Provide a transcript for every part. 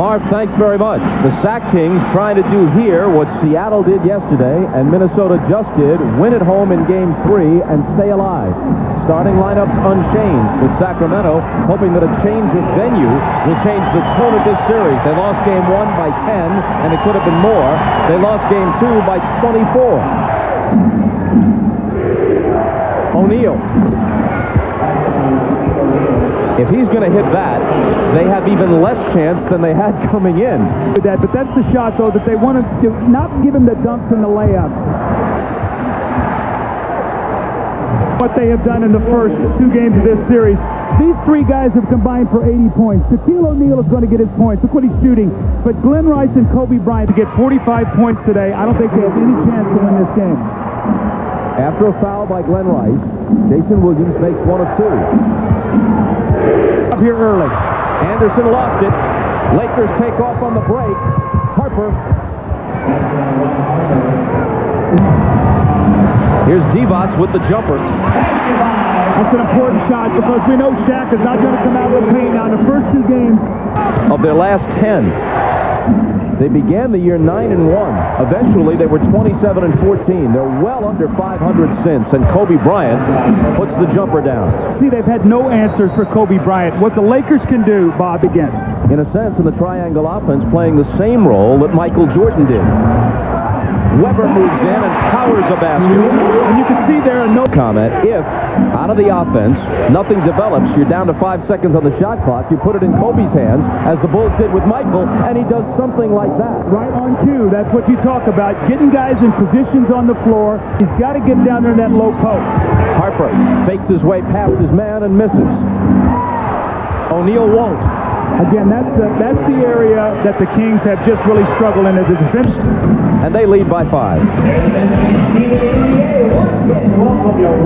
Harp, thanks very much. The Sac Kings trying to do here what Seattle did yesterday and Minnesota just did, win at home in Game 3 and stay alive. Starting lineups unchanged, with Sacramento hoping that a change of venue will change the tone of this series. They lost Game 1 by 10, and it could have been more. They lost Game 2 by 24. O'Neal. If he's going to hit that, they have even less chance than they had coming in. But that's the shot, though, that they want to not give him the dunks and the layups. What they have done in the first 2 games of this series. These 3 guys have combined for 80 points. Shaquille O'Neal is going to get his points. Look what he's shooting. But Glenn Rice and Kobe Bryant to get 45 points today, I don't think they have any chance to win this game. After a foul by Glenn Rice, Jason Williams makes 1 of 2. Up here early. Anderson lost it. Lakers take off on the break. Harper. Here's Divac with the jumper. That's an important shot because we know Shaq is not going to come out with pain now in the first 2 games. Of their last 10. They began the year 9-1. Eventually, they were 27-14. They're well under 500 since, and Kobe Bryant puts the jumper down. See, they've had no answers for Kobe Bryant. What the Lakers can do, Bob, again. In a sense, in the triangle offense, playing the same role that Michael Jordan did. Weber moves in and powers a basket. And you can see there a no comment. If, out of the offense, nothing develops, you're down to 5 seconds on the shot clock, you put it in Kobe's hands, as the Bulls did with Michael, and he does something like that. Right on cue. That's what you talk about. Getting guys in positions on the floor. He's got to get down there in that low post. Harper fakes his way past his man and misses. O'Neal won't. Again, that's the area that the Kings have just really struggled in as a defense. And they lead by 5.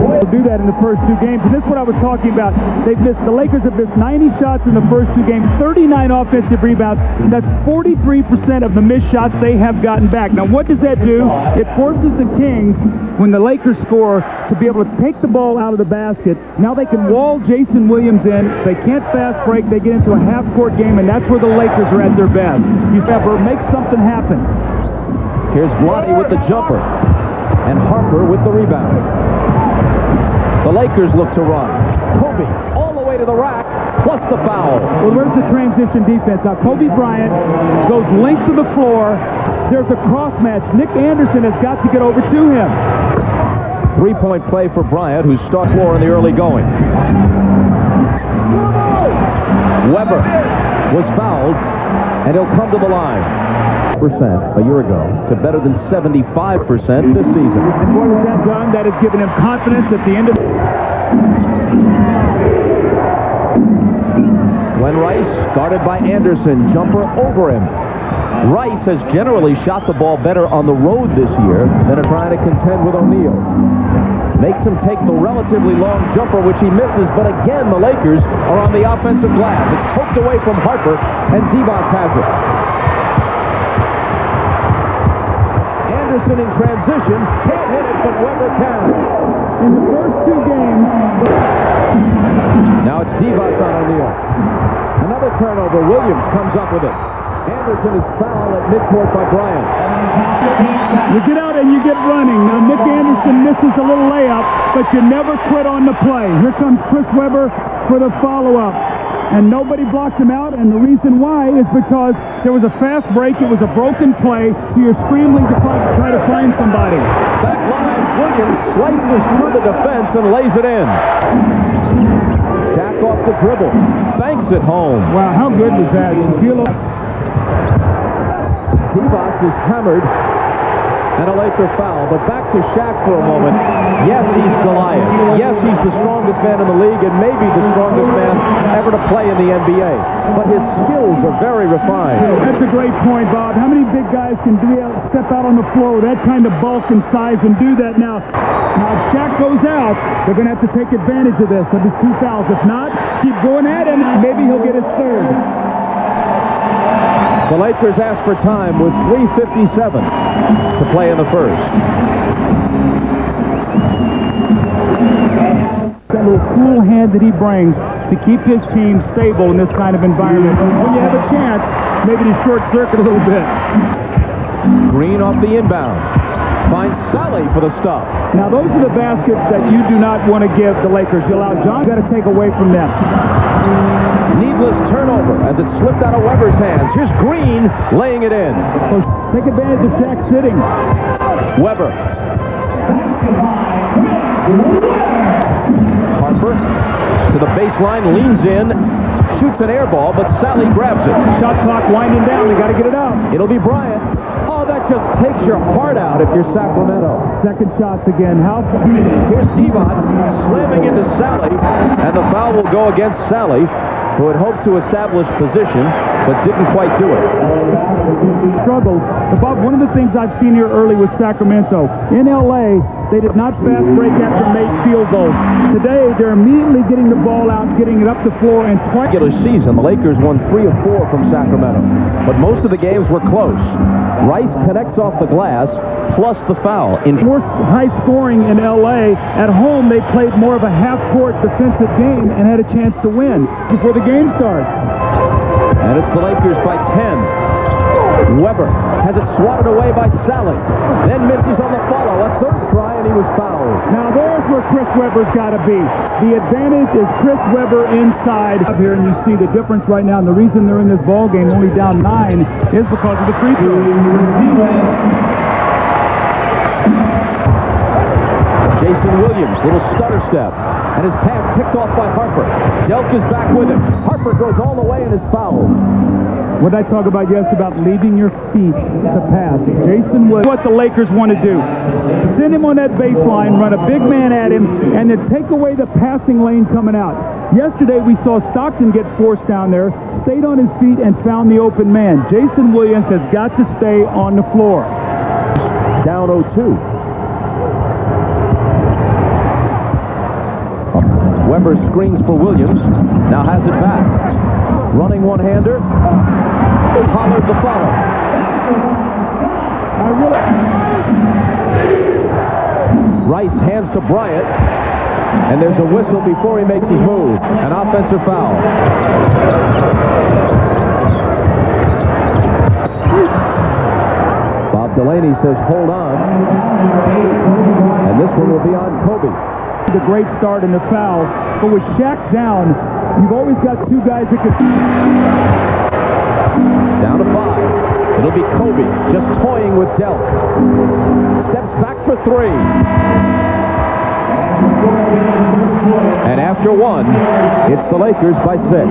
They'll do that in the first 2 games. And this is what I was talking about. The Lakers have missed 90 shots in the first 2 games, 39 offensive rebounds. That's 43% of the missed shots they have gotten back. Now, what does that do? It forces the Kings, when the Lakers score, to be able to take the ball out of the basket. Now they can wall Jason Williams in. They can't fast break. They get into a half-court game, and that's where the Lakers are at their best. You ever make something happen. Here's Vlade with the jumper, and Harper with the rebound. The Lakers look to run. Kobe all the way to the rack, plus the foul. Well, where's the transition defense? Now, Kobe Bryant goes length of the floor. There's a cross match. Nick Anderson has got to get over to him. 3-point play for Bryant, who starts floor in the early going. Weber was fouled, and he'll come to the line. A year ago to better than 75% this season. And what has that done? That has given him confidence at the end of Glenn Rice, guarded by Anderson, jumper over him. Rice has generally shot the ball better on the road this year than in trying to contend with O'Neal. Makes him take the relatively long jumper, which he misses, but again the Lakers are on the offensive glass. It's poked away from Harper, and Divac has it. Anderson in transition, can't hit it, but Weber can. In the first 2 games. Now it's Divac on O'Neal. Another turnover. Williams comes up with it. Anderson is fouled at midcourt by Bryant. You get out and you get running. Now Nick Anderson misses a little layup, but you never quit on the play. Here comes Chris Weber for the follow-up. And nobody blocked him out, and the reason why is because there was a fast break. It was a broken play, so you're scrambling to try to find somebody. Back line, Williams slices through the defense and lays it in. Shaq off the dribble, banks it home. Wow, how good was that? Divac is hammered, and a Laker foul. But back to Shaq for a moment. Yes, he's Goliath. Yes, he's the strongest man in the league, and maybe the strongest man ever to play in the NBA. But his skills are very refined. That's a great point, Bob. How many big guys can step out on the floor with that kind of bulk and size and do that now? Now, if Shaq goes out, they're going to have to take advantage of this, of his 2 fouls. If not, keep going at him. Maybe he'll get his 3rd. The Lakers ask for time with 3:57 to play in the first. That little cool hand that he brings to keep his team stable in this kind of environment. When you have a chance, maybe to short circuit a little bit. Green off the inbound. Finds Sally for the stop. Now, those are the baskets that you do not want to give the Lakers. You allow John got to take away from them. Needless turnover as it slipped out of Weber's hands. Here's Green laying it in. So take advantage of Shaq sitting. Weber. Harper to the baseline, leans in, shoots an air ball, but Sally grabs it. Shot clock winding down. They got to get it out. It'll be Bryant. Oh, that just takes your heart out if you're Sacramento. Second shots again. Here's Devon slamming into Sally, and the foul will go against Sally, who had hoped to establish position, but didn't quite do it. Struggled. Bob, one of the things I've seen here early with Sacramento, in L.A., they did not fast break after made field goals. Today, they're immediately getting the ball out, getting it up the floor, and Regular season, the Lakers won 3 of 4 from Sacramento, but most of the games were close. Rice connects off the glass, plus the foul. More high scoring in L.A. At home, they played more of a half-court defensive game and had a chance to win before the game starts. And it's the Lakers by 10. Weber has it swatted away by Sally. Then misses on the follow. A third try, and he was fouled. Now there's where Chris Webber's got to be. The advantage is Chris Webber inside. Up here, and you see the difference right now. And the reason they're in this ball game only down 9 is because of the free throw. Jason Williams, little stutter step, and his pass picked off by Harper. Delk is back with him. Harper goes all the way and is fouled. What I talk about yesterday about leaving your feet to pass. Jason Williams, what the Lakers want to do. Send him on that baseline, run a big man at him, and then take away the passing lane coming out. Yesterday we saw Stockton get forced down there, stayed on his feet, and found the open man. Jason Williams has got to stay on the floor. Down 0-2. Weber screens for Williams. Now has it back. Running one-hander. Pollard the follow. Rice hands to Bryant. And there's a whistle before he makes his move. An offensive foul. Bob Delaney says hold on. And this one will be on Kobe. The great start in the foul, but with Shaq down, you've always got 2 guys that can... Down to 5. It'll be Kobe just toying with Delk. Steps back for 3. And after 1, it's the Lakers by 6.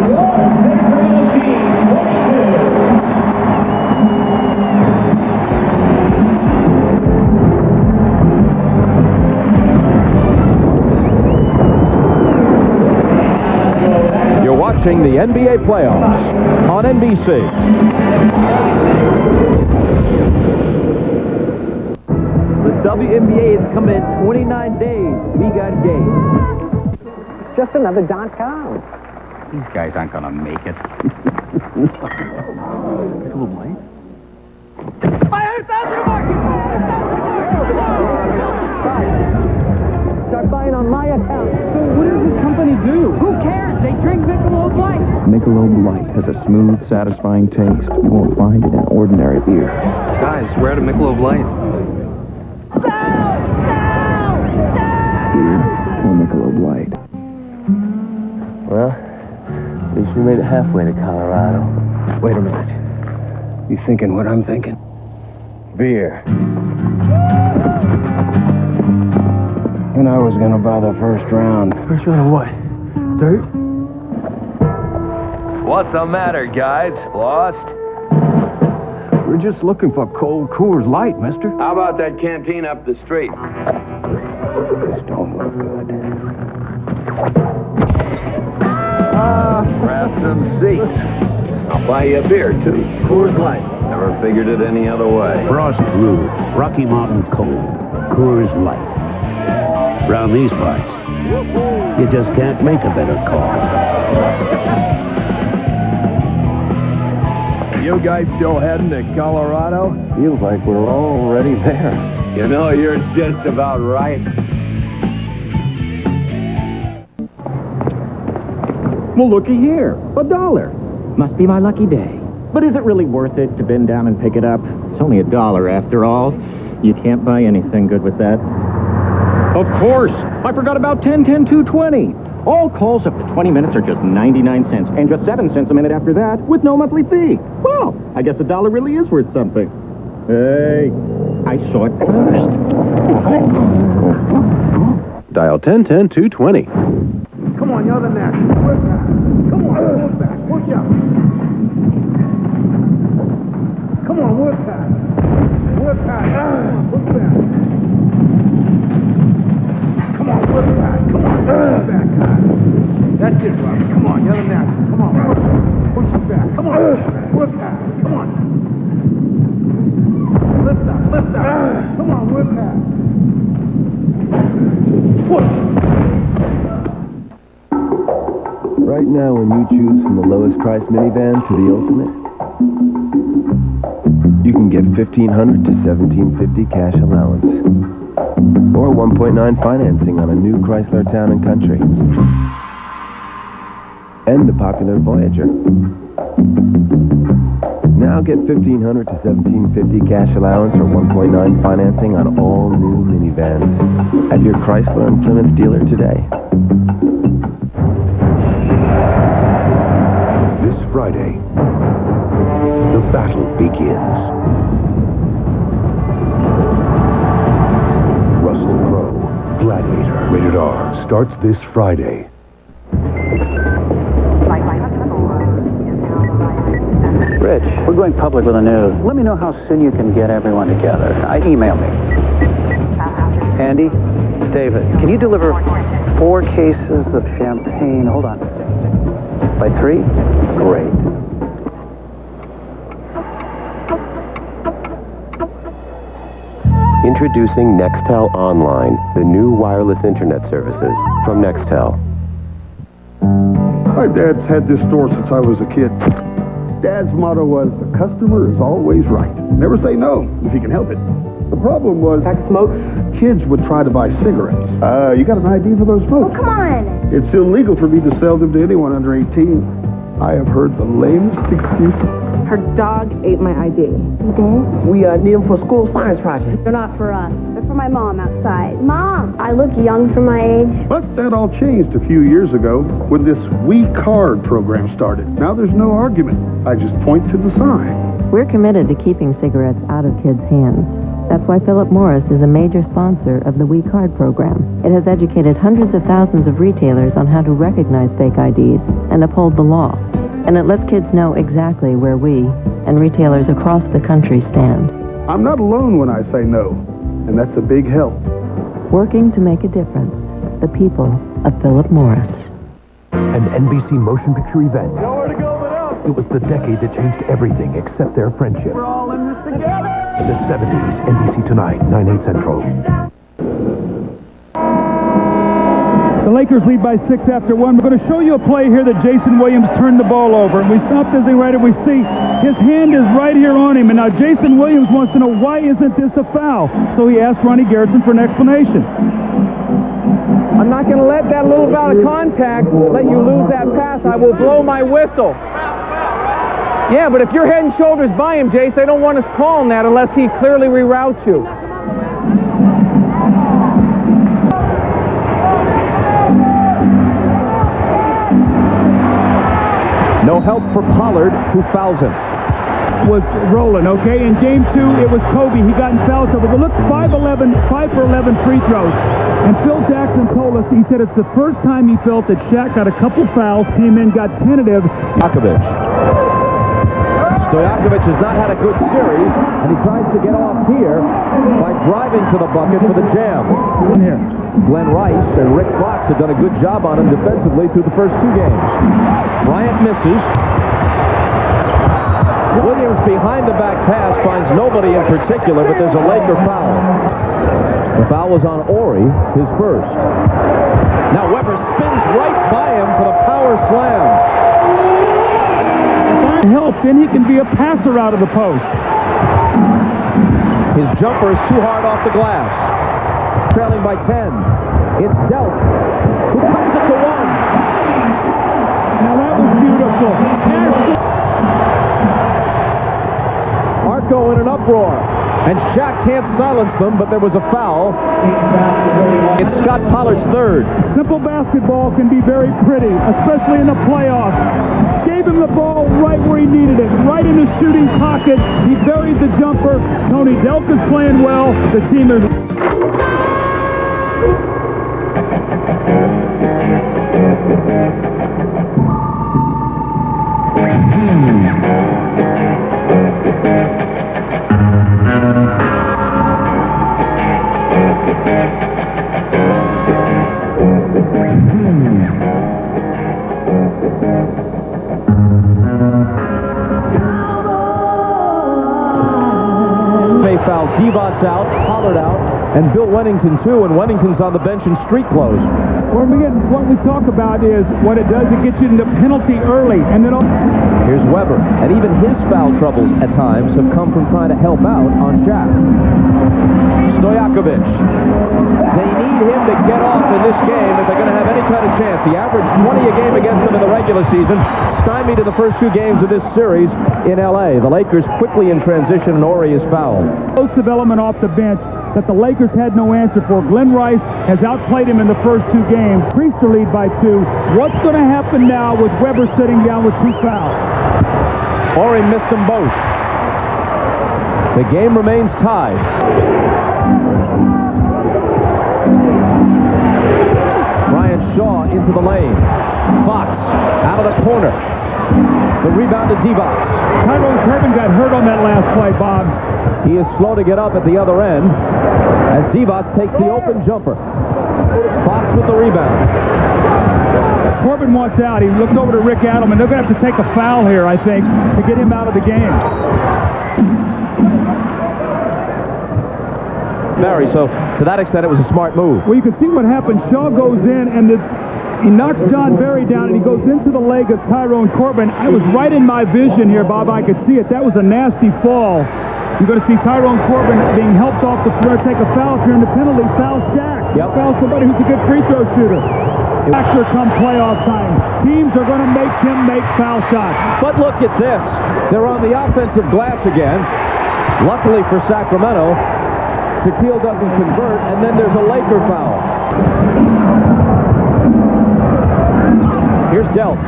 Watching the NBA playoffs on NBC. The WNBA is coming in 29 days. We got games. It's just another .com. These guys aren't going to make it. Start buying on my account. So what does this company do? Who cares? They drink Michelob Light. Michelob Light has a smooth, satisfying taste you won't find in an ordinary beer. Guys, we're out of Michelob Light. Beer or Michelob Light. Well, at least we made it halfway to Colorado. Wait a minute. You thinking what I'm thinking? Beer. And I was gonna buy the first round. First round of what? Dirt? What's the matter, guys? Lost? We're just looking for cold Coors Light, mister. How about that canteen up the street? This don't look good. Grab some seats. I'll buy you a beer, too. Coors Light. Never figured it any other way. Frost Brew, Rocky Mountain Cold, Coors Light. Around these parts, you just can't make a better call. You guys still heading to Colorado? Feels like we're already there. You know, you're just about right. Well, looky here. $1. Must be my lucky day. But is it really worth it to bend down and pick it up? It's only $1 after all. You can't buy anything good with that. Of course! I forgot about 10-10-220. All calls up to 20 minutes are just 99 cents, and just 7 cents a minute after that, with no monthly fee. Well, I guess $1 really is worth something. Hey, I saw it first. Dial 10-10-220. Come on, you're the next. Come on, work back. Push up. Come on, work back. Work back. Push back. Come on, work back. Come on, work back. That's it, Robbie. Come on, you're the next. Come on, push it back. Come on, work back. Come on. Lift up, lift up. Come on, work back. Push. Right now, when you choose from the lowest price minivan to the ultimate, you can get $1,500 to $1,750 cash allowance, or 1.9 financing on a new Chrysler Town & Country, and the popular Voyager. Now get $1,500 to $1,750 cash allowance or 1.9 financing on all new minivans at your Chrysler and Plymouth dealer today. This Friday, the battle begins. Russell Crowe, Gladiator, rated R, starts this Friday. Rich, we're going public with the news. Let me know how soon you can get everyone together. Email me. Andy, David, can you deliver 4 cases of champagne? Hold on. By 3? Great. Introducing Nextel Online, the new wireless internet services from Nextel. My dad's had this store since I was a kid. Dad's motto was, the customer is always right. Never say no, if you can help it. The problem was, kids would try to buy cigarettes. You got an ID for those folks? Oh, come on. It's illegal for me to sell them to anyone under 18. I have heard the lamest excuses. Her dog ate my ID. You did? We need them for school science project. They're not for us. They're for my mom outside. Mom, I look young for my age. But that all changed a few years ago when this We Card program started. Now there's no argument. I just point to the sign. We're committed to keeping cigarettes out of kids' hands. That's why Philip Morris is a major sponsor of the We Card program. It has educated hundreds of thousands of retailers on how to recognize fake IDs and uphold the law. And it lets kids know exactly where we and retailers across the country stand. I'm not alone when I say no, and that's a big help. Working to make a difference. The people of Philip Morris. An NBC motion picture event. Nowhere to go but up. It was the decade that changed everything except their friendship. We're all in this together. In the 70s, NBC Tonight, 9/8 Central. The Lakers lead by 6 after 1. We're going to show you a play here that Jason Williams turned the ball over. And we stop this thing right and we see his hand is right here on him. And now Jason Williams wants to know, why isn't this a foul? So he asked Ronnie Garrison for an explanation. I'm not going to let that little bout of contact let you lose that pass. I will blow my whistle. Yeah, but if you're head and shoulders by him, Jace, they don't want us calling that unless he clearly reroutes you. No help for Pollard, who fouls him. Was rolling, okay? In game 2, it was Kobe. He got in foul trouble. But look, 5 for 11 free throws. And Phil Jackson told us, he said it's the first time he felt that Shaq got a couple fouls, came in, got tentative. Stojakovic has not had a good series, and he tries to get off here by driving to the bucket for the jam. Here. Glenn Rice and Rick Fox have done a good job on him defensively through the first 2 games. Bryant misses. Williams behind the back pass finds nobody in particular, but there's a Laker foul. The foul was on Ori, his first. Now Weber spins right by him for the power slam. Help, then he can be a passer out of the post. His jumper is too hard off the glass. Trailing by 10. It's Delk, who cuts it to 1. Now that was beautiful. uproar. And Shaq can't silence them, but there was a foul. It's Scott Pollard's third. Simple basketball can be very pretty, especially in the playoffs. Gave him the ball right where he needed it, right in the shooting pocket. He buried the jumper. Tony Delka's playing well. The team is... They foul. Devot's out, Pollard out, and Bill Wennington too, and Wennington's on the bench in street clothes. What we talk about is what it does, it gets you into penalty early, and then... Here's Weber, and even his foul troubles at times have come from trying to help out on Shaq. Stojakovic. They need him to get off in this game if they're going to have any kind of chance. He averaged 20 a game against them in the regular season, stymied in the first two games of this series in L.A. The Lakers quickly in transition, and Ori is fouled. Close development off the bench that the Lakers had no answer for. Glenn Rice has outplayed him in the first two games. Priester lead by 2. What's going to happen now with Weber sitting down with 2 fouls? Ori missed them both. The game remains tied. Brian Shaw into the lane. Fox out of the corner. The rebound to Divac. Tyrone Corbin got hurt on that last play, Bob. He is slow to get up at the other end as Divac takes the open jumper. Fox with the rebound. Corbin wants out. He looked over to Rick Adelman. They're going to have to take a foul here, I think, to get him out of the game. Barry, so to that extent, it was a smart move. Well, you can see what happened. Shaw goes in, and he knocks John Barry down, and he goes into the leg of Tyrone Corbin. I was right in my vision here, Bob. I could see it. That was a nasty fall. You're going to see Tyrone Corbin being helped off the floor, take a foul here in the penalty. Foul Shaq. Yep. Foul somebody who's a good free throw shooter. After come playoff time, teams are going to make him make foul shots. But look at this. They're on the offensive glass again. Luckily for Sacramento, Shaquille doesn't convert, and then there's a Laker foul. Here's Delk.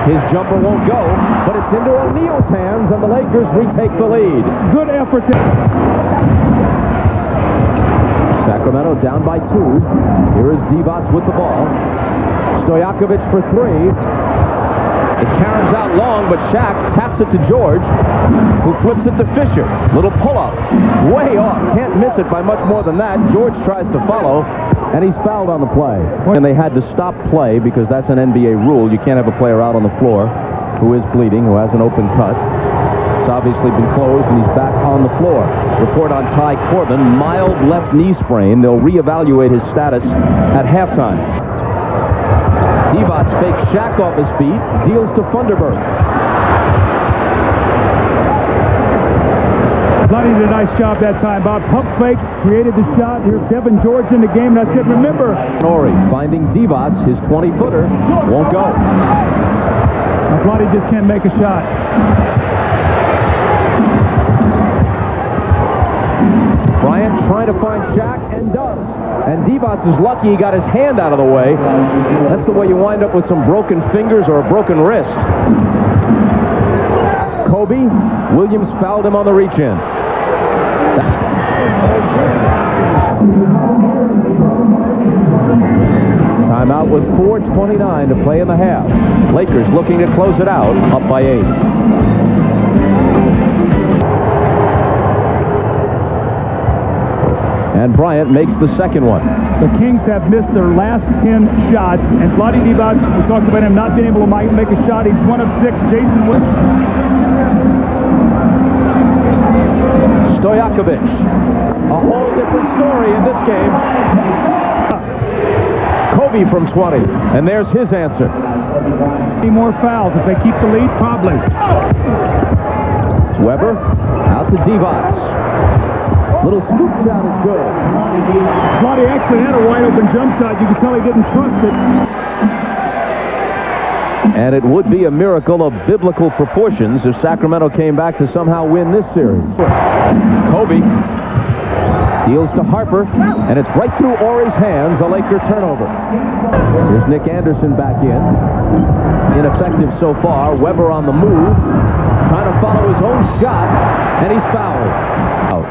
His jumper won't go, but it's into O'Neal's hands, and the Lakers retake the lead. Good effort. Sacramento down by 2. Here is Divac with the ball. Stojakovic for 3. It carries out long, but Shaq taps it to George, who flips it to Fisher. Little pull-up. Way off. Can't miss it by much more than that. George tries to follow, and he's fouled on the play. And they had to stop play because that's an NBA rule. You can't have a player out on the floor who is bleeding, who has an open cut. It's obviously been closed, and he's back on the floor. Report on Ty Corbin, mild left knee sprain. They'll reevaluate his status at halftime. Divac fakes Shaq off his feet, deals to Funderburg. Bloody did a nice job that time, Bob. Pump fake, created the shot. Here's Devin George in the game. That's it. Remember, Ori finding Divac, his 20-footer, won't go. Bloody just can't make a shot. Bryant trying to find Shaq and does. And Divac is lucky he got his hand out of the way. That's the way you wind up with some broken fingers or a broken wrist. Kobe, Williams fouled him on the reach-in. Timeout with 4:29 to play in the half. Lakers looking to close it out, up by 8. And Bryant makes the second one. The Kings have missed their last 10 shots, and Vlade Divac, we talked about him not being able to make a shot. He's 1 of 6. Jason Williams. Stojakovic. A whole different story in this game. Kobe from 20, and there's his answer. Any more fouls if they keep the lead? Probably. Weber out to Divac. Little scoop shot is good. Vlade actually had a wide open jump shot. You could tell he didn't trust it. And it would be a miracle of biblical proportions if Sacramento came back to somehow win this series. Kobe deals to Harper, and it's right through Ory's hands, a Laker turnover. Here's Nick Anderson back in. Ineffective so far. Weber on the move, trying to follow his own shot, and he's fouled. Out.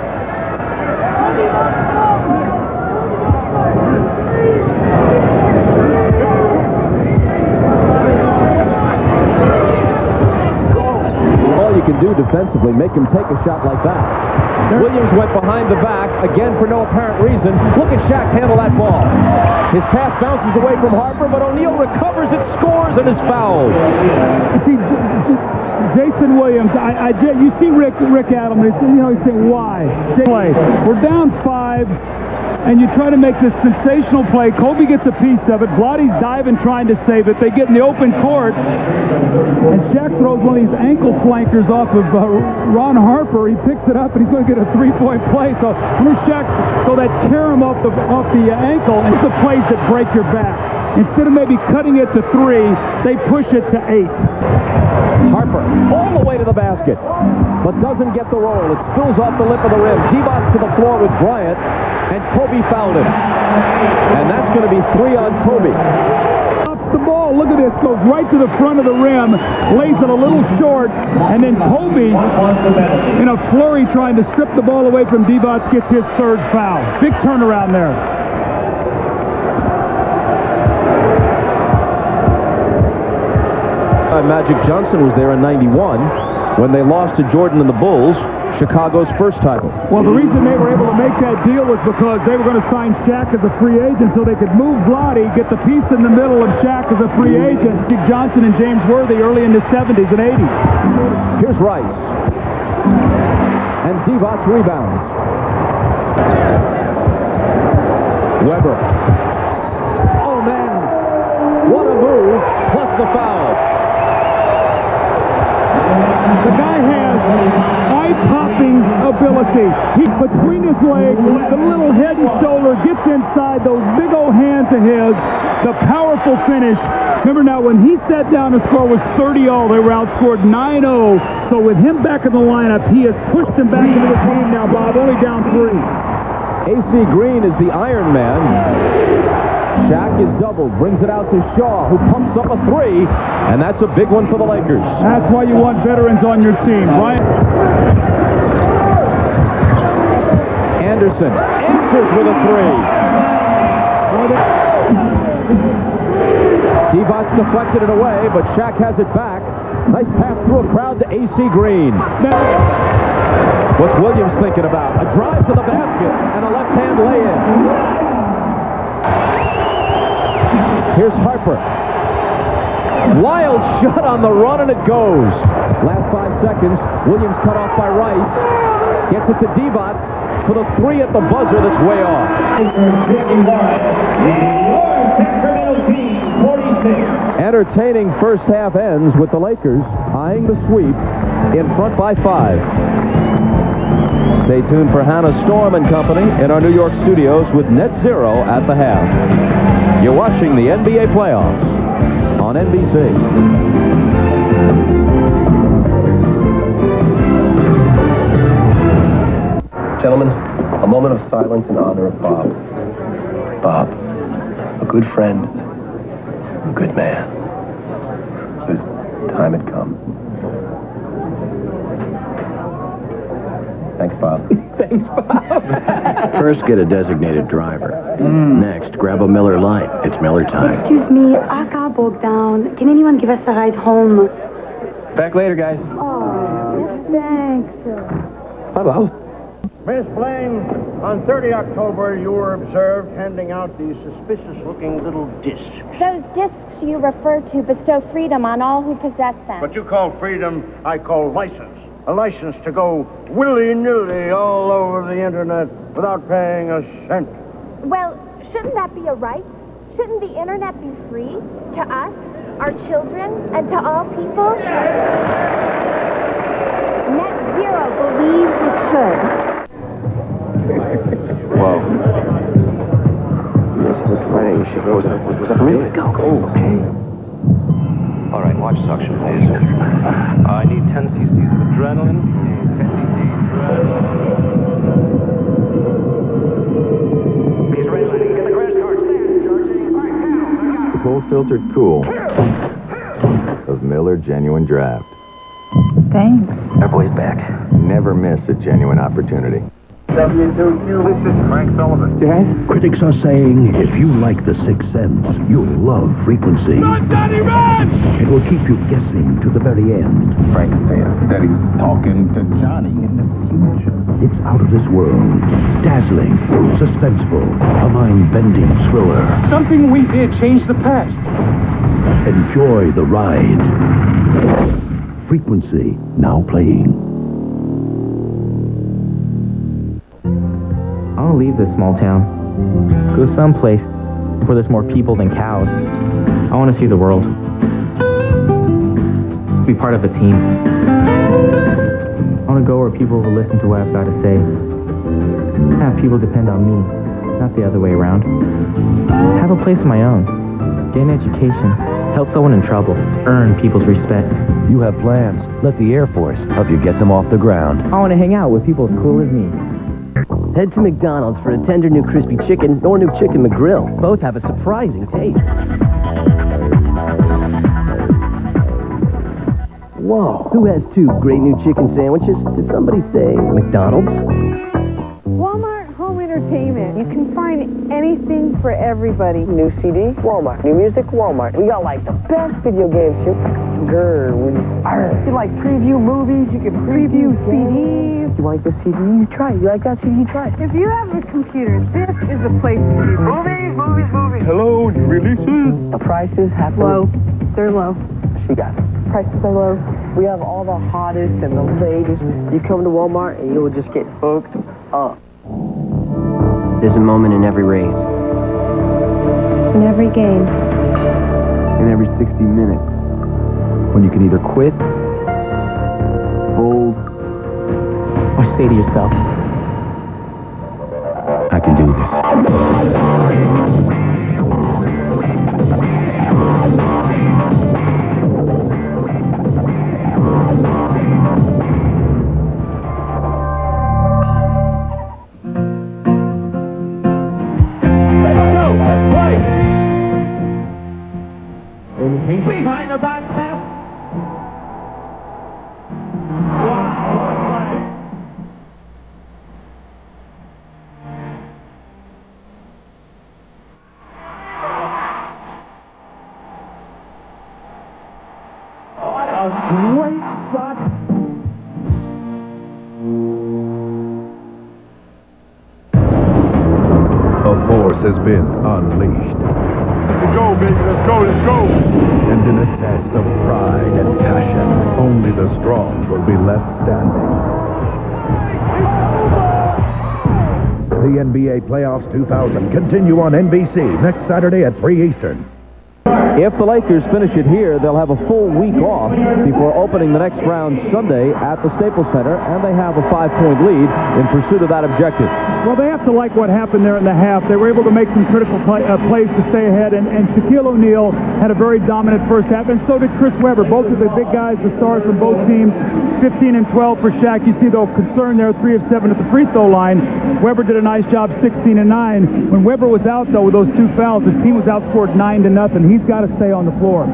All you can do defensively, make him take a shot like that. Williams went behind the back, again for no apparent reason. Look at Shaq handle that ball. His pass bounces away from Harper, but O'Neal recovers it, scores, and is fouled. See, Jason Williams, you see Rick Adelman, he's saying, why? We're down 5, and you try to make this sensational play. Kobe gets a piece of it. Vlade's diving, trying to save it. They get in the open court, and Shaq throws one of these ankle flankers off of Ron Harper. He picks it up, and he's going to get a three-point play. So here's Shaq, so that carom off the ankle, and it's the plays that break your back. Instead of maybe cutting it to 3, they push it to 8. Harper all the way to the basket, but doesn't get the roll. It spills off the lip of the rim. Divac to the floor with Bryant, and Kobe fouled him. And that's going to be 3 on Kobe. The ball, look at this, goes right to the front of the rim, lays it a little short, and then Kobe, in a flurry trying to strip the ball away from Divac, gets his 3rd foul. Big turnaround there. Magic Johnson was there in '91 when they lost to Jordan and the Bulls, Chicago's first title. Well, the reason they were able to make that deal was because they were going to sign Shaq as a free agent so they could move Vlade, get the piece in the middle of Shaq as a free agent. Johnson and James Worthy early in the 70s and 80s. Here's Rice. And Divac rebounds. Weber. Oh, man. What a move, plus the foul. The guy has eye-popping ability. He, between his legs, the little head and shoulder, gets inside those big old hands of his, the powerful finish. Remember now, when he sat down, the score was 30-all. They were outscored 9-0. So with him back in the lineup, he has pushed them back into the game now, Bob, only down 3. AC Green is the Iron Man. Shaq is doubled, brings it out to Shaw, who pumps up a 3, and that's a big one for the Lakers. That's why you want veterans on your team, right? Anderson answers with a 3. Divac deflected it away, but Shaq has it back. Nice pass through a crowd to AC Green. What's Williams thinking about? A drive to the basket and a left-hand lay-in. Here's Harper. Wild shot on the run, and it goes. Last 5 seconds. Williams cut off by Rice. Gets it to Divac for the 3 at the buzzer that's way off. Entertaining first half ends with the Lakers eyeing the sweep in front by 5. Stay tuned for Hannah Storm and company in our New York studios with Net Zero at the half. You're watching the NBA playoffs on NBC. Gentlemen, a moment of silence in honor of Bob. Bob, a good friend, a good man, whose time had come. Thanks, Bob. Thanks, Bob. First, get a designated driver. Next, grab a Miller Lite. It's Miller time. Excuse me, our car broke down. Can anyone give us a ride home? Back later, guys. Oh, thanks. Bye, Bob. Miss Blaine, on 30 October, you were observed handing out these suspicious-looking little discs. Those discs you refer to bestow freedom on all who possess them. What you call freedom, I call license. A license to go willy-nilly all over the internet without paying a cent. Well, shouldn't that be a right? Shouldn't the internet be free to us, our children, and to all people? Net Zero believes it should. Whoa. Yes, that's Friday. Was that for me? Go. Okay. All right. much suction, please? I need 10 cc's of adrenaline. 10 cc's. He's redlining. Get the crash card. Stand, Georgie. All right, panels. I got it. Full filtered cool of Miller Genuine Draft. Thanks. Our boy's back. Never miss a genuine opportunity. W2Q, this is Frank Sullivan. Dad? Critics are saying if you like The Sixth Sense, you'll love Frequency. Run, Daddy, run! It will keep you guessing to the very end. Frank says that he's talking to Johnny in the future. It's out of this world. Dazzling, suspenseful, a mind-bending thriller. Something we did changed the past. Enjoy the ride. Frequency, now playing. I want to leave this small town. Go someplace where there's more people than cows. I want to see the world. Be part of a team. I want to go where people will listen to what I've got to say. Have people depend on me, not the other way around. Have a place of my own. Get an education. Help someone in trouble. Earn people's respect. You have plans. Let the Air Force help you get them off the ground. I want to hang out with people as cool as me. Head to McDonald's for a tender new crispy chicken or new chicken McGrill. Both have a surprising taste. Whoa. Who has two great new chicken sandwiches? Did somebody say McDonald's? Walmart Home Entertainment. You can find anything for everybody. New CD? Walmart. New music? Walmart. We got like the best video games here. Grr. You like preview movies? You can preview CDs. You like this CD? You try it. You like that CD? You try it. If you have a computer, this is the place to be. Movies, movies, movies. Hello, new releases. The prices have low. They're low. She got it. Prices are low. We have all the hottest and the latest. You come to Walmart and you'll just get hooked up. There's a moment in every race. In every game. In every 60 minutes. When you can either quit, fold, or say to yourself, I can do this. Behind the back pass. Great shot. A force has been unleashed. Let's go, baby. Let's go. Let's go. And in a test of pride and passion, only the strong will be left standing. The NBA Playoffs 2000 continue on NBC next Saturday at 3 Eastern. If the Lakers finish it here, they'll have a full week off before opening the next round Sunday at the Staples Center, and they have a 5-point lead in pursuit of that objective. Well, they have to like what happened there in the half. They were able to make some critical plays to stay ahead, and Shaquille O'Neal had a very dominant first half, and so did Chris Webber. Both of the big guys, the stars from both teams, 15 and 12 for Shaq. You see, though, concern there, 3 of 7 at the free throw line. Webber did a nice job, 16 and 9. When Webber was out, though, with those 2 fouls, his team was outscored 9-0. He's got to stay on the floor.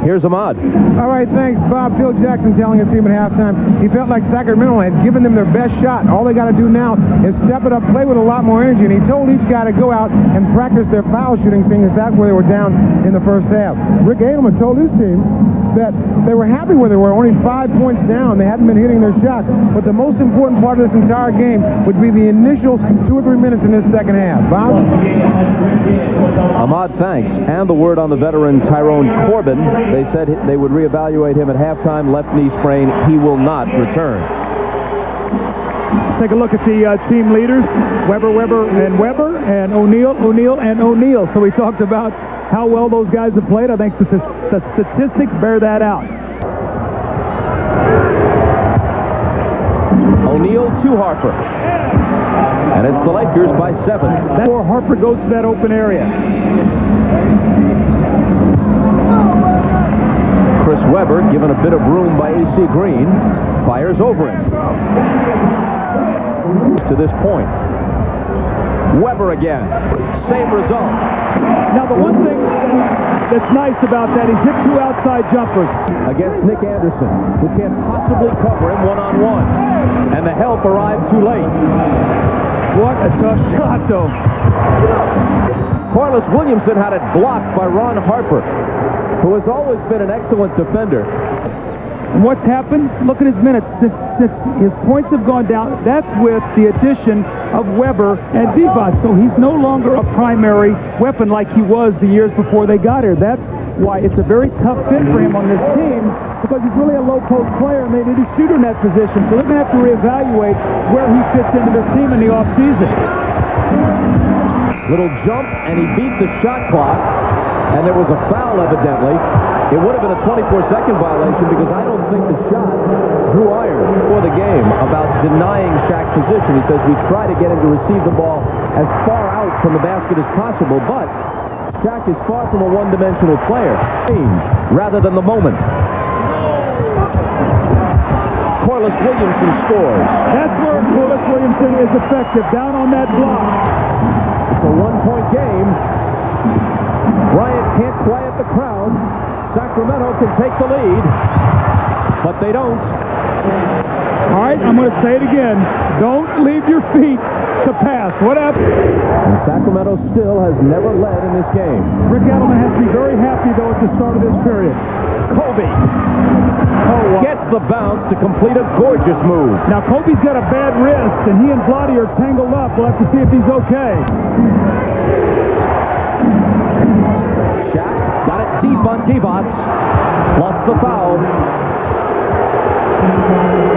Here's Ahmad. All right, thanks, Bob. Phil Jackson telling his team at halftime he felt like Sacramento had given them their best shot. All they got to do now is step it up, play with a lot more energy, and he told each guy to go out and practice their foul shooting, seeing as that's where they were down in the first half. Rick Adelman told his team that they were happy where they were, only 5 points down. They hadn't been hitting their shots, but the most important part of this entire game would be the initial 2 or 3 minutes in this second half. Bob? Ahmad, thanks. And the word on the veteran Tyrone Corbin. They said they would reevaluate him at halftime. Left knee sprain. He will not return. Take a look at the team leaders, Webber, and O'Neal, and O'Neal. So we talked about how well those guys have played. I think the statistics bear that out. O'Neal to Harper. And it's the Lakers by 7. Before Harper goes to that open area. Chris Webber Given a bit of room by A.C. Green. Fires over it. To this point. Weber again. Same result. Now, the one thing that's nice about that, he's hit 2 outside jumpers. Against Nick Anderson, who can't possibly cover him one-on-one. And the help arrived too late. What a tough shot, though. Corliss Williamson had it blocked by Ron Harper, who has always been an excellent defender. And what's happened? Look at his minutes. Since his points have gone down, that's with the addition of Weber and Divac. So he's no longer a primary weapon like he was the years before they got here. That's why it's a very tough fit for him on this team, because he's really a low-post player, and they need a shooter in that position. So they're going to have to reevaluate where he fits into this team in the offseason. Little jump, and he beat the shot clock, and there was a foul, evidently. It would have been a 24-second violation because I don't think the shot drew iron for the game about denying Shaq's position. He says we try to get him to receive the ball as far out from the basket as possible, but Shaq is far from a one-dimensional player. Rather than the moment. Corliss Williamson scores. That's where Corliss Williamson is effective, down on that block. It's a one-point game. Bryant can't quiet the crowd. Sacramento can take the lead, but they don't. All right, I'm going to say it again. Don't leave your feet to pass. What happened? And Sacramento still has never led in this game. Rick Adelman has to be very happy, though, at the start of this period. Kobe gets the bounce to complete a gorgeous move. Now, Kobe's got a bad wrist, and he and Vlade are tangled up. We'll have to see if he's okay. Shaq got it deep on Divac. Plus the foul.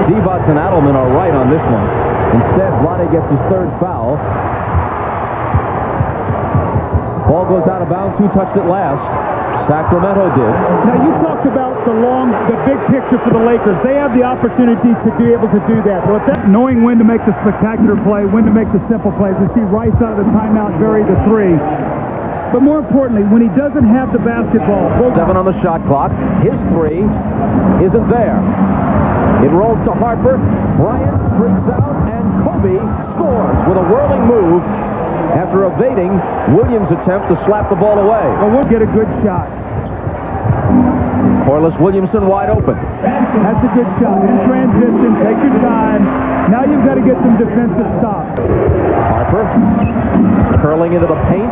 Divac and Adelman are right on this one. Instead, Vlade gets his 3rd foul. Ball goes out of bounds. Who touched it last? Sacramento did. Now, you talked about the big picture for the Lakers. They have the opportunity to be able to do that. But knowing when to make the spectacular play, when to make the simple plays. We see Rice out of the timeout, bury the 3. But more importantly, when he doesn't have the basketball. 7 on the shot clock. His 3 isn't there. It rolls to Harper. Bryant streaks out, and Kobe scores with a whirling move after evading Williams' attempt to slap the ball away. Well, we'll get a good shot. Corliss Williamson wide open. That's a good shot. In transition, take your time. Now you've got to get some defensive stops. Harper curling into the paint.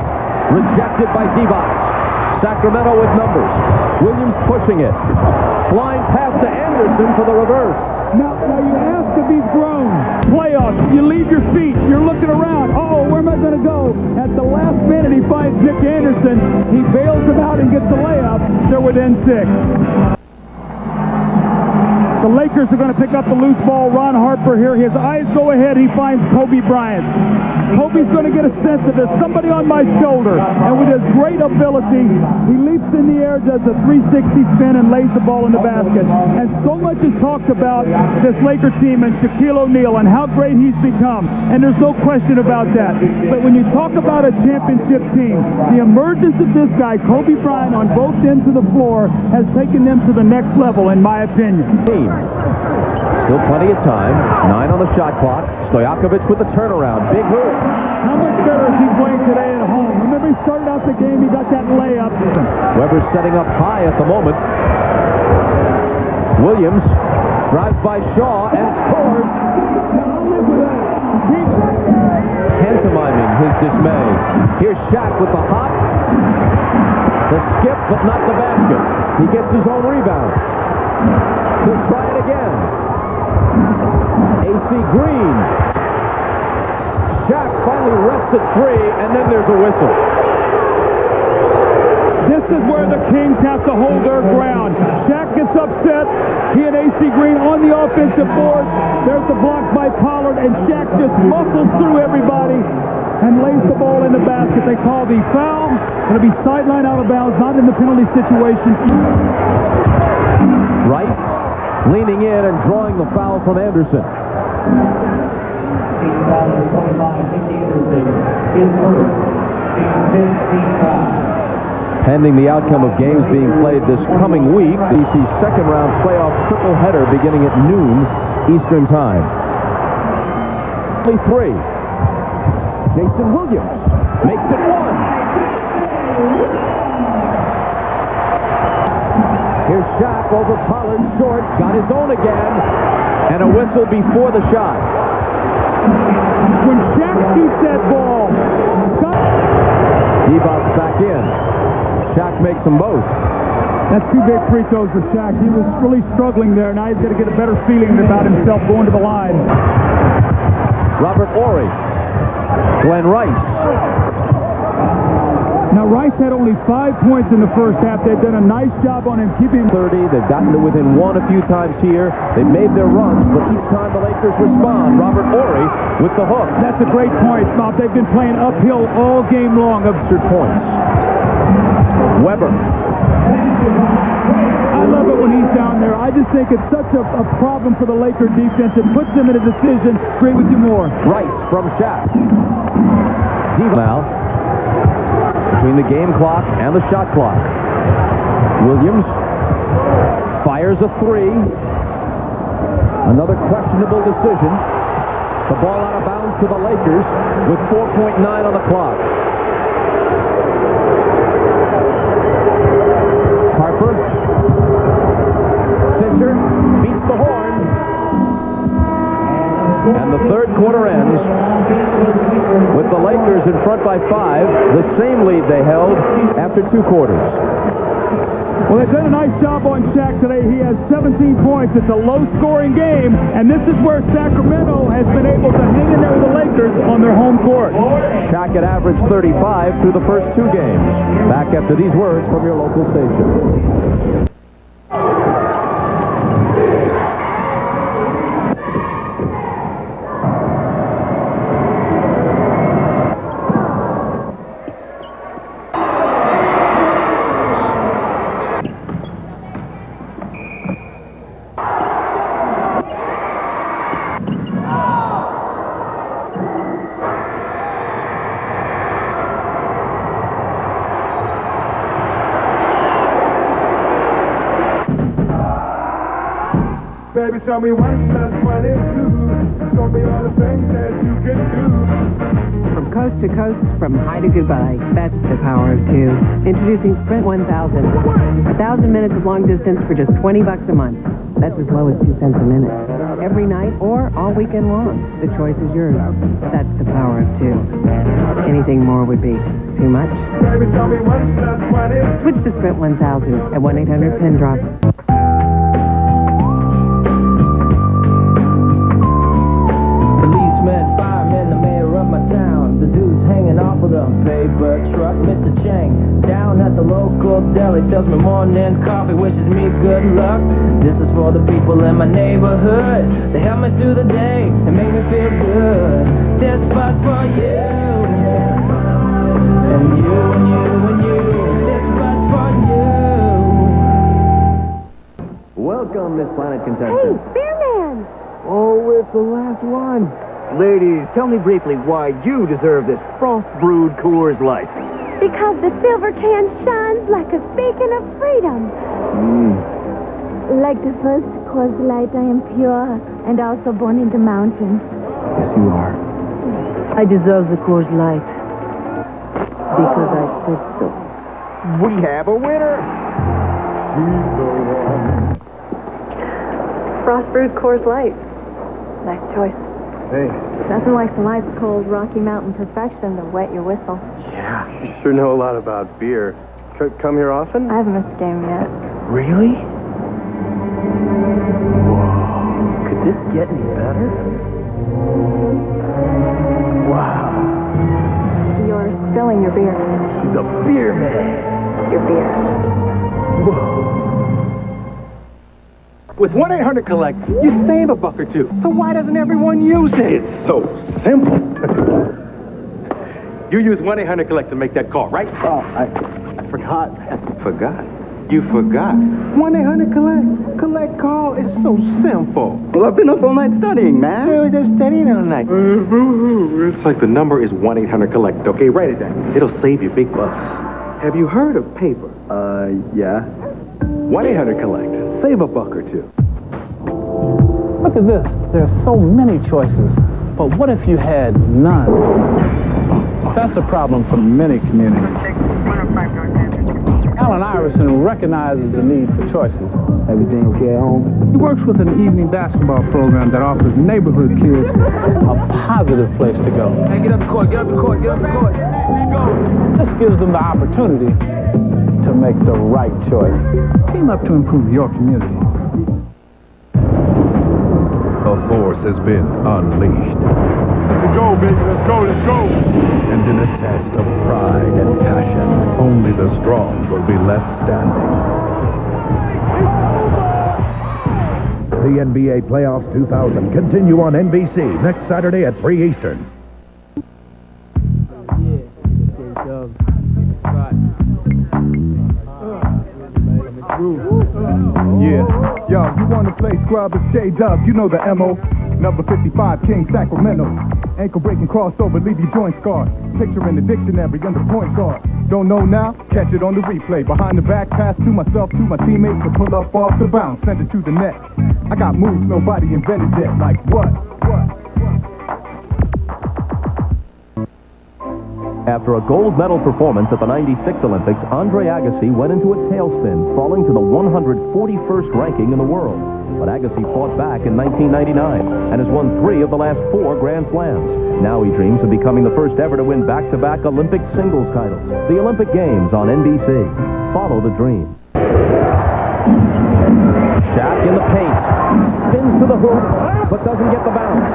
Rejected by Divac. Sacramento with numbers. Williams pushing it. Flying pass to Anderson for the reverse. Now you ask if he's grown. Playoffs, you leave your feet. You're looking around. Uh-oh, where am I going to go? At the last minute, he finds Nick Anderson. He bails him out and gets the layup. They're within 6. The Lakers are going to pick up the loose ball. Ron Harper here. His eyes go ahead. He finds Kobe Bryant. Kobe's going to get a sense of this. Somebody on my shoulder. And with his great ability, he leaps in the air, does a 360 spin, and lays the ball in the basket. And so much is talked about this Laker team and Shaquille O'Neal and how great he's become. And there's no question about that. But when you talk about a championship team, the emergence of this guy, Kobe Bryant, on both ends of the floor, has taken them to the next level, in my opinion. Still plenty of time. 9 on the shot clock. Stojakovic with the turnaround. Big move. How much better is he playing today at home? Remember, he started out the game, he got that layup. Weber's setting up high at the moment. Williams drives by Shaw and scores. Pantomiming his dismay. Here's Shaq with the hop. The skip, but not the basket. He gets his own rebound. He'll try it again. A.C. Green. Shaq finally rests at 3, and then there's a whistle. This is where the Kings have to hold their ground. Shaq gets upset. He and A.C. Green on the offensive board. There's the block by Pollard, and Shaq just muscles through everybody and lays the ball in the basket. They call the foul. It'll be sideline out of bounds, not in the penalty situation. Rice leaning in and drawing the foul from Anderson. Pending the outcome of games being played this coming week, the second-round playoff triple header beginning at noon Eastern Time. Only 3. Jason Williams makes it 1. Here's Shaq over Pollard, short, got his own again, and a whistle before the shot. When Shaq shoots that ball, Divac back in. Shaq makes them both. That's 2 big free throws for Shaq. He was really struggling there. Now he's got to get a better feeling about himself going to the line. Robert Horry. Glenn Rice. Now Rice had only 5 points in the first half. They've done a nice job on him keeping 30. They've gotten to within 1 a few times here. They've made their runs, but each time the Lakers respond. Robert Horry with the hook. That's a great point, Bob. They've been playing uphill all game long. Absurd points. Weber. I love it when he's down there. I just think it's such a problem for the Laker defense. It puts them in a decision. Agree with you more. Rice from Shaq. Now, between the game clock and the shot clock. Williams fires a 3. Another questionable decision. The ball out of bounds to the Lakers with 4.9 on the clock. Harper. Fisher beats the horn. And the third quarter ends with the Lakers in front by 5, the same lead they held after 2 quarters. Well, they've done a nice job on Shaq today. He has 17 points. It's a low-scoring game, and this is where Sacramento has been able to hang in there with the Lakers on their home court. Shaq had averaged 35 through the first 2 games. Back after these words from your local station. Baby, show me 1 plus 1 is 2. Show me all the things that you can do. From coast to coast, from high to goodbye. That's the power of 2. Introducing Sprint 1000. 1,000 minutes of long distance for just $20 a month. That's as low as 2 cents a minute. Every night or all weekend long. The choice is yours. That's the power of 2. Anything more would be too much. Baby, show me 1 plus 1 is 2. Switch to Sprint 1000 at 1-800-PIN-DROP. Paper truck, Mr. Chang, down at the local deli, sells me morning coffee, wishes me good luck. This is for the people in my neighborhood. They help me through the day and make me feel good. This spot's for you, and you, and you, and you. This spot's for you. Welcome, Miss Planet contestant. Hey, Spearman! Oh, it's the last one. Ladies, tell me briefly why you deserve this frost-brewed Coors Light. Because the silver can shines like a beacon of freedom. Like the first Coors Light, I am pure and also born in the mountains. Yes, you are. I deserve the Coors Light. Because I said so. We have a winner. She's the one. Frost brewed Coors Light. Nice choice. Thanks. Nothing like some ice cold Rocky Mountain perfection to wet your whistle. Yeah, you sure know a lot about beer. Come here often? I haven't missed a game yet. Really? Whoa. Could this get any better? Wow. You're spilling your beer. She's a beer man. Your beer. Whoa. With 1-800-COLLECT, you save $1 or $2. So why doesn't everyone use it? It's so simple. You use 1-800-COLLECT to make that call, right? Oh, I forgot. Forgot? You forgot. 1-800-COLLECT. Collect call is so simple. Well, I've been up all night studying, man. They're studying all night. It's like the number is 1-800-COLLECT, okay? Write it down. It'll save you big bucks. Have you heard of paper? Yeah. 1-800-COLLECT. Save a buck or two. Look at this. There are so many choices. But what if you had none? That's a problem for many communities. Alan Iverson recognizes the need for choices. Everything okay at home? He works with an evening basketball program that offers neighborhood kids a positive place to go. Hey, get up the court, get up the court, get up the court. This gives them the opportunity to make the right choice. Team up to improve your community. The force has been unleashed. Let's go, baby. Let's go, let's go. And in a test of pride and passion, only the strong will be left standing. The NBA Playoffs 2000 continue on NBC next Saturday at 3 Eastern. Yeah, yo, you wanna play scrub, it's J-Dub, you know the M.O. Number 55, King, Sacramento. Ankle-breaking crossover, leave your joint scarred. Picture in the dictionary under point guard. Don't know now? Catch it on the replay. Behind the back, pass to myself, to my teammates, to pull up off the bounce, send it to the net. I got moves nobody invented yet, like what? After a gold medal performance at the '96 Olympics, Andre Agassi went into a tailspin, falling to the 141st ranking in the world. But Agassi fought back in 1999 and has won 3 of the last 4 Grand Slams. Now he dreams of becoming the first ever to win back-to-back Olympic singles titles. The Olympic Games on NBC. Follow the dream. Shaq in the paint. Spins to the hoop, but doesn't get the bounce.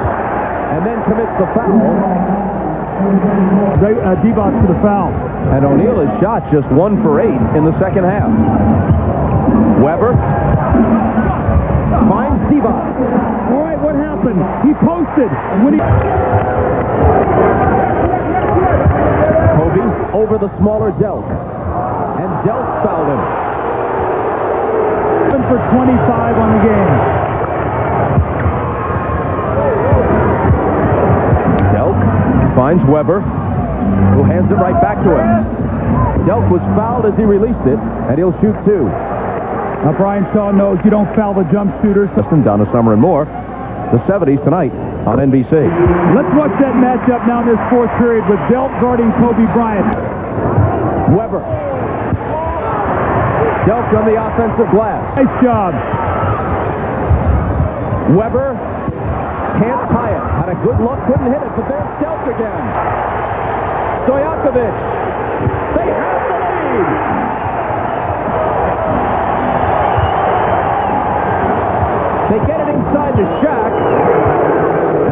And then commits the foul. Divac for the foul. And O'Neal has shot just 1 for 8 in the second half. Weber finds Divac. All right, what happened? He posted. When he... Kobe over the smaller Delk. And Delk fouled him. 7 for 25 on the game. Delk finds Weber, who hands it right back to him. Delk was fouled as he released it, and he'll shoot 2. Now, Brian Shaw knows you don't foul the jump shooters. Donna Summer and more. The 70s tonight on NBC. Let's watch that matchup now in this 4th period with Delk guarding Kobe Bryant. Weber. Delk on the offensive glass. Nice job. Weber can't tie it. Had a good look, couldn't hit it, but there's Delk again. Stojakovic. They have the lead. They get it inside to Shaq,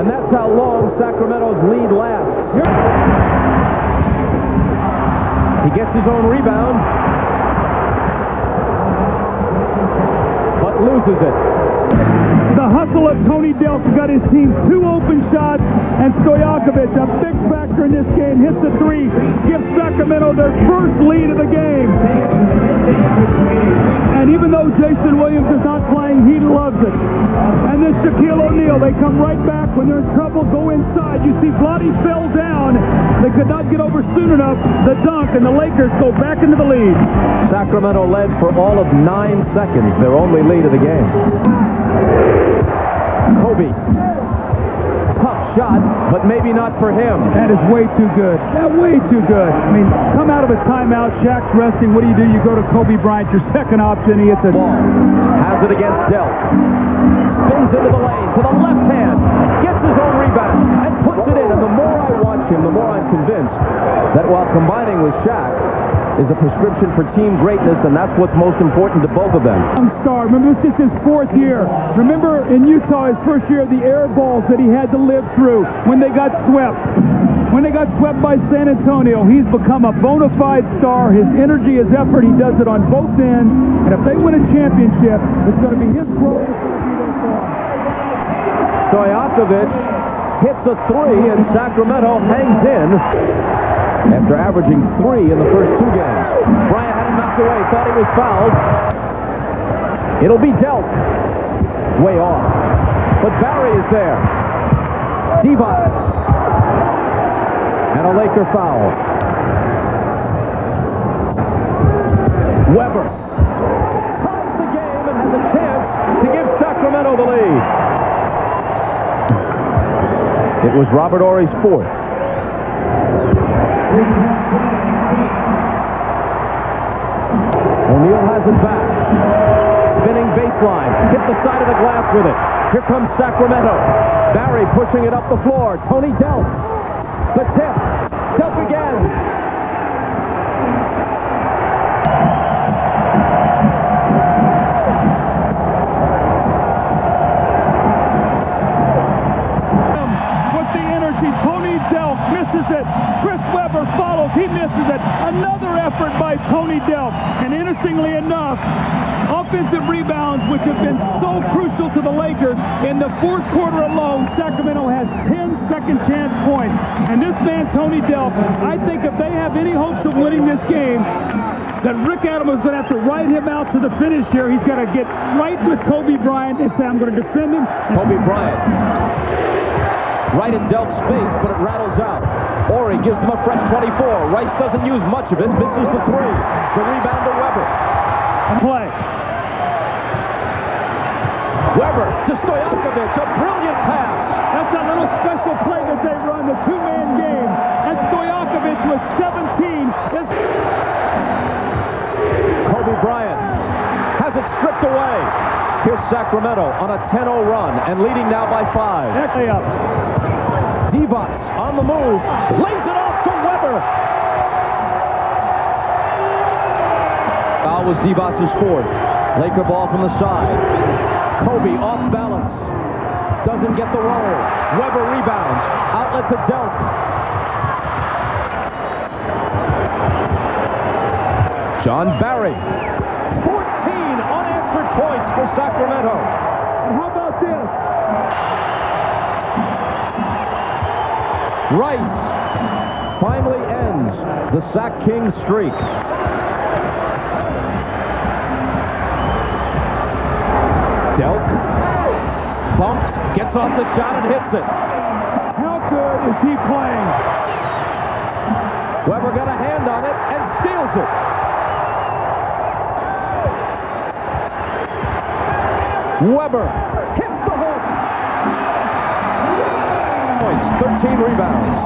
and that's how long Sacramento's lead lasts. He gets his own rebound, but loses it. The hustle of Tony Delk got his team 2 open shots, and Stojakovic, a big factor in this game, hits the 3, gives Sacramento their first lead of the game. And even though Jason Williams is not playing, he loves it. And then Shaquille O'Neal, they come right back when they're in trouble, go inside. You see Vlade fell down. They could not get over soon enough. The dunk, and the Lakers go back into the lead. Sacramento led for all of 9 seconds, their only lead of the game. Kobe. Tough shot, but maybe not for him. That is way too good. Way too good. I mean, come out of a timeout, Shaq's resting. What do? You go to Kobe Bryant, your second option. He hits a ball. Has it against Delk. Spins into the lane to the left hand. Gets his own rebound and puts it in. And the more I watch him, the more I'm convinced that while combining with Shaq is a prescription for team greatness, and that's what's most important to both of them. Young star. Remember, this is his 4th year. Remember in Utah, his first year, the air balls that he had to live through when they got swept. When they got swept by San Antonio, he's become a bona fide star. His energy, his effort, he does it on both ends. And if they win a championship, it's going to be his role. Stojakovic hits a 3, and Sacramento hangs in. After averaging 3 in the first 2 games. Bryant had it knocked away, thought he was fouled. It'll be Delk. Way off. But Barry is there. Divac. And a Laker foul. Weber ties the game and has a chance to give Sacramento the lead. It was Robert Horry's fourth. O'Neal has it back. Spinning baseline. Hit the side of the glass with it. Here comes Sacramento. Barry pushing it up the floor. Tony Delk. The tip. Delk again. Misses it. Chris Weber follows. He misses it. Another effort by Tony Delk. And interestingly enough, offensive rebounds, which have been so crucial to the Lakers, in the fourth quarter alone, Sacramento has 10 second chance points. And this man, Tony Delk, I think if they have any hopes of winning this game, that Rick Adams is going to have to ride him out to the finish here. He's got to get right with Kobe Bryant and say, I'm going to defend him. Kobe Bryant. Right in Delk's face, but it rattles out. Horry gives them a fresh 24. Rice doesn't use much of it. Misses the three. The rebound to Weber. Play. Weber to Stojakovic. A brilliant pass. That's that little special play that they run, the two-man game. And Stojakovic with 17 is... Kobe Bryant has it stripped away. Here's Sacramento on a 10-0 run and leading now by 5. Next up. Divac on the move, lays it off to Weber. Foul was Divac's fourth. Laker ball from the side. Kobe off balance. Doesn't get the roll. Weber rebounds. Outlet to Delk. John Barry. 14 unanswered points for Sacramento. And how about this? Rice finally ends the Sac King streak. Delk bumped, gets off the shot and hits it. How good is he playing? Weber got a hand on it and steals it. Weber hits the hook. 13 rebounds.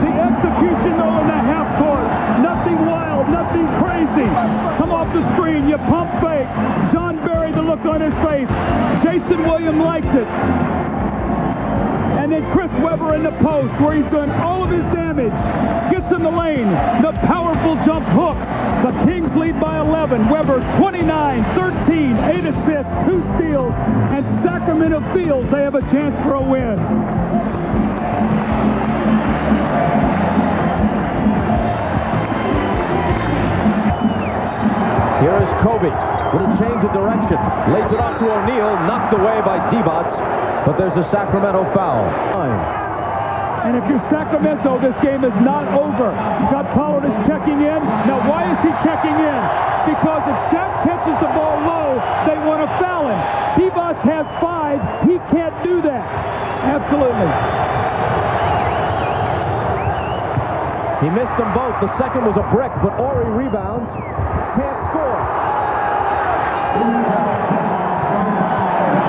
The execution, though, in the half court. Nothing wild, nothing crazy. Come off the screen, you pump fake. John Barry, the look on his face. Jason Williams likes it. And then Chris Weber in the post, where he's done all of his damage. Gets in the lane. The powerful jump hook. The Kings lead by 11. Weber 29, 13, 8 assists, 2 steals. And Sacramento feels they have a chance for a win. Here is Kobe with a change of direction. Lays it off to O'Neal, knocked away by Divac, but there's a Sacramento foul. And if you're Sacramento, this game is not over. Scott Pollard is checking in. Now, why is he checking in? Because if Shaq catches the ball low, they want to foul him. Divac has 5. He can't do that. Absolutely. He missed them both. The second was a brick, but Horry rebounds. Can't score.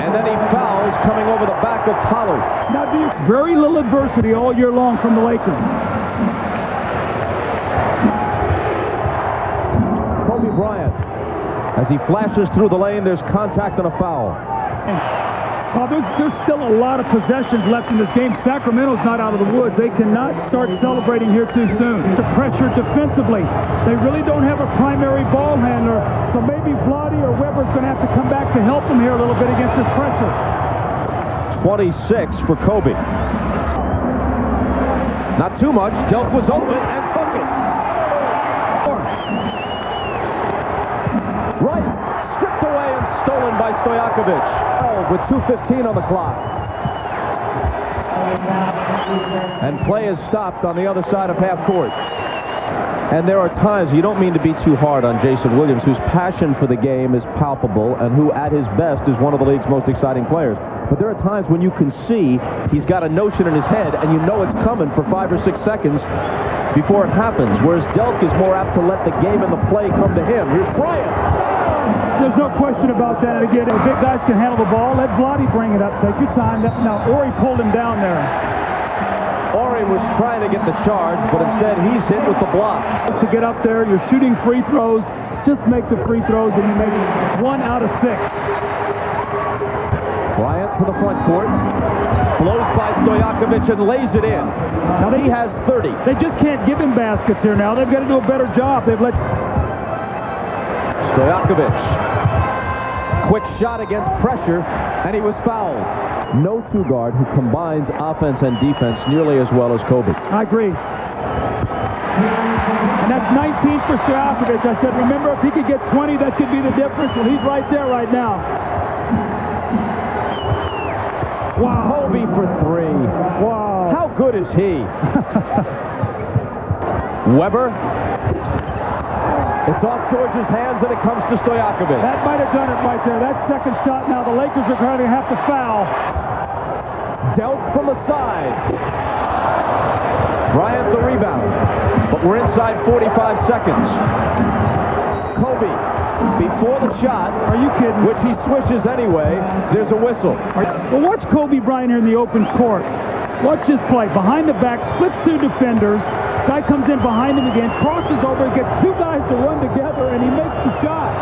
And then he fouls coming over the back of Pollard. Now, very little adversity all year long from the Lakers. Kobe Bryant. As he flashes through the lane, there's contact and a foul. There's still a lot of possessions left in this game. Sacramento's not out of the woods. They cannot start celebrating here too soon. The pressure defensively. They really don't have a primary ball handler, so maybe Vlade or Weber's going to have to come back to help them here a little bit against this pressure. 26 for Kobe. Not too much. Delk was open and took it. Right. Stripped away and stolen by Stojakovic. With 2:15 on the clock. And play is stopped on the other side of half court. And there are times you don't mean to be too hard on Jason Williams, whose passion for the game is palpable and who at his best is one of the league's most exciting players. But there are times when you can see he's got a notion in his head and you know it's coming for 5 or 6 seconds before it happens, whereas Delk is more apt to let the game and the play come to him. Here's Bryant. There's no question about that. And again, if big guys can handle the ball, let Vladdy bring it up. Take your time. Now, Ori pulled him down there. Ori was trying to get the charge, but instead he's hit with the block. To get up there, you're shooting free throws. Just make the free throws, and you make 1 out of 6. Bryant to the front court. Blows by Stojakovic and lays it in. Now he has 30. They just can't give him baskets here now. They've got to do a better job. They've let... Stojakovic. Quick shot against pressure, and he was fouled. No two-guard who combines offense and defense nearly as well as Kobe. I agree. And that's 19 for Stojakovic. I said, remember, if he could get 20, that could be the difference. Well, he's right there right now. Wow. Kobe for 3. Wow. How good is he? Weber. It's off George's hands, and it comes to Stojakovic. That might have done it right there. That second shot now, the Lakers are going to have to foul. Dealt from the side. Bryant the rebound. But we're inside 45 seconds. Kobe, before the shot. Are you kidding? Which he swishes anyway. There's a whistle. Well, watch Kobe Bryant here in the open court. Watch his play. Behind the back, splits 2 defenders. Guy comes in behind him again, crosses over, gets 2 guys to run together, and he makes the shot.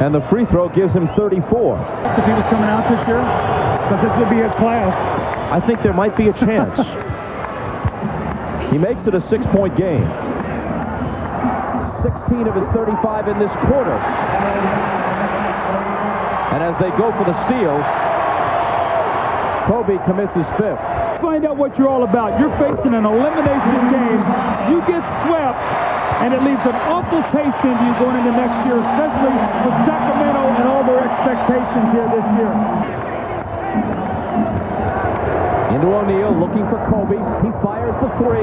And the free throw gives him 34. If he was coming out this year, because this would be his class. I think there might be a chance. He makes it a 6-point game. 16 of his 35 in this quarter. And as they go for the steal, Kobe commits his 5th. Find out what you're all about. You're facing an elimination game. You get swept, and it leaves an awful taste into you going into next year, especially with Sacramento and all their expectations here this year. Into O'Neal, looking for Kobe. He fires the 3.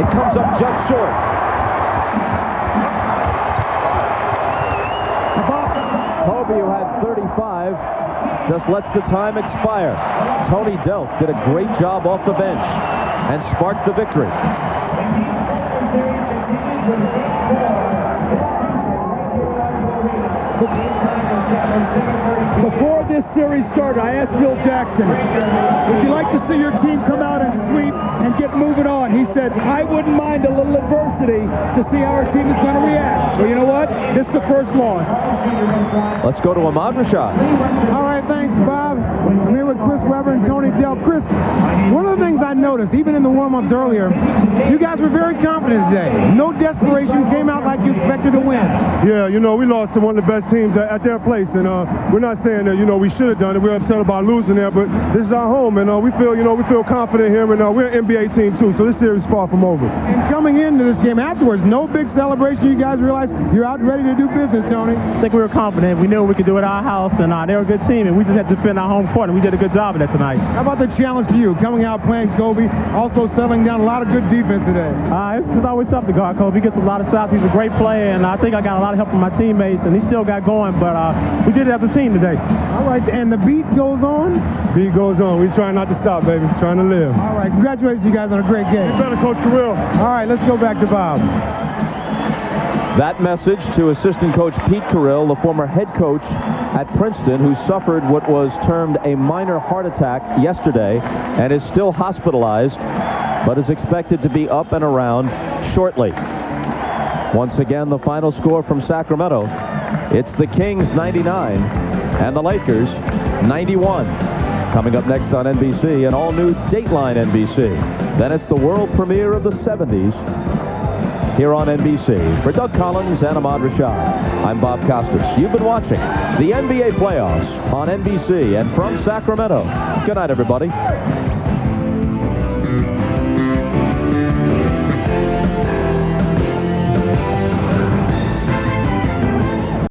It comes up just short. Kobe, who had 35, just lets the time expire. Tony Delk did a great job off the bench and sparked the victory. Before this series started, I asked Bill Jackson, would you like to see your team come out and sweep and get moving on? He said, I wouldn't mind a little adversity to see how our team is going to react. Well, you know what? This is the first loss. Let's go to Ahmad Rashad. All right, thanks, Bob. I'm here with Chris Webber and Tony Delk. Chris, one of the things I noticed, even in the warm-ups earlier, you guys were very confident today. No desperation, came out like you expected to win. Yeah, you know, we lost to one of the best teams at their place, and we're not saying that, you know, we should have done it. We're upset about losing there, but this is our home, and we feel confident here, and we're an NBA team too, so this series is far from over. And coming into this game afterwards, no big celebration. You guys realize you're out ready to do business, Tony. I think we were confident. We knew we could do it at our house, and they were a good team, and we just had to defend our home court, and we did a good job of that tonight. How about the challenge for you, coming out playing Kobe, also settling down a lot of good defense today? It's always tough to guard Kobe. He gets a lot of shots. He's a great player, and I think I got a lot of help from my teammates, and he still got going, but we did it as a team today. All right, and the beat goes on? Beat goes on. We're trying not to stop, baby. Trying to live. All right, congratulations, you guys, on a great game. You better, Coach Kirill. All right, let's go back to Bob. That message to assistant coach Pete Carrill, the former head coach at Princeton, who suffered what was termed a minor heart attack yesterday and is still hospitalized, but is expected to be up and around shortly. Once again, the final score from Sacramento. It's the Kings 99 and the Lakers 91. Coming up next on NBC, an all-new Dateline NBC. Then it's the world premiere of the 70s here on NBC. For Doug Collins and Ahmad Rashad, I'm Bob Costas. You've been watching the NBA playoffs on NBC and from Sacramento. Good night, everybody.